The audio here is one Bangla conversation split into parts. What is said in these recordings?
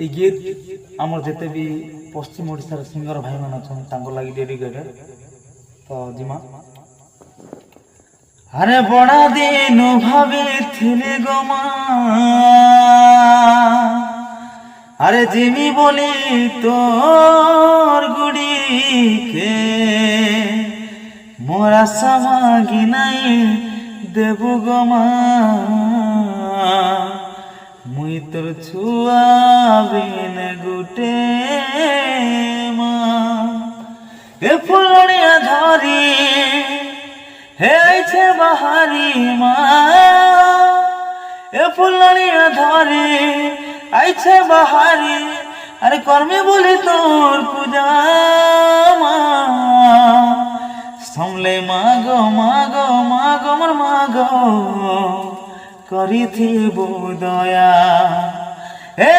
এই গীত আমার যেতে বি পশ্চিম ওড়িশার সিঙ্গর ভাই মানে অছেন তাঙ্ক লাগি ডেডিকেটেড তো জিমা। আরে বড়া দিন ভাবিଥିଲି গো মা, আরে জিমি বলি তোর গুড়িকে মোর আশা মাগি নাই দেবু গো মা, মুই তোর ছুয়া বিন গুটে মা। এ ফুলড়িয়া ধরি হেছে বাহারি মা, এ ফুলড়িয়া ধরি আইছে বাহারি, আরে কর্মে বলি তোর পূজা মা। সমলে মাগো মাগো মাগো মোর মাগো করিথিব দয়া, এ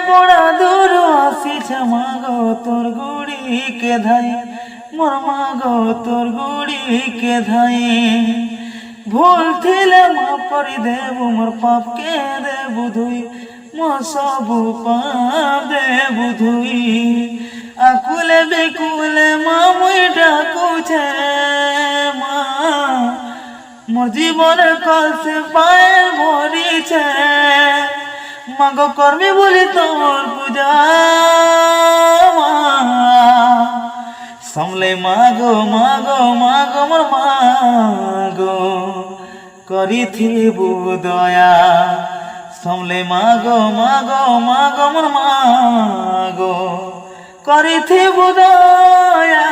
বড়া দূর আসিছে মাগো তোর গুড়িকে ধাই, মোর মাগো তোর গুড়িকে ধাই। ভুল থিলে মা পরি দেবু মোর পাপকে দেবু ধুই, মো সবু পাপ দেবু ধুই। আকুলে বিকুলে মা মুই ডাকুছে মা, মোর জীবনের কলসে পায়ে ভরিছে, মাগো কর্মে বলি তোর পূজা মা। সমলে মাগো মাগো মাগো মোর মাগো করিথিবু দয়া, সমলে মাগো মাগো মাগো মোর মাগো করিথিবু দয়া।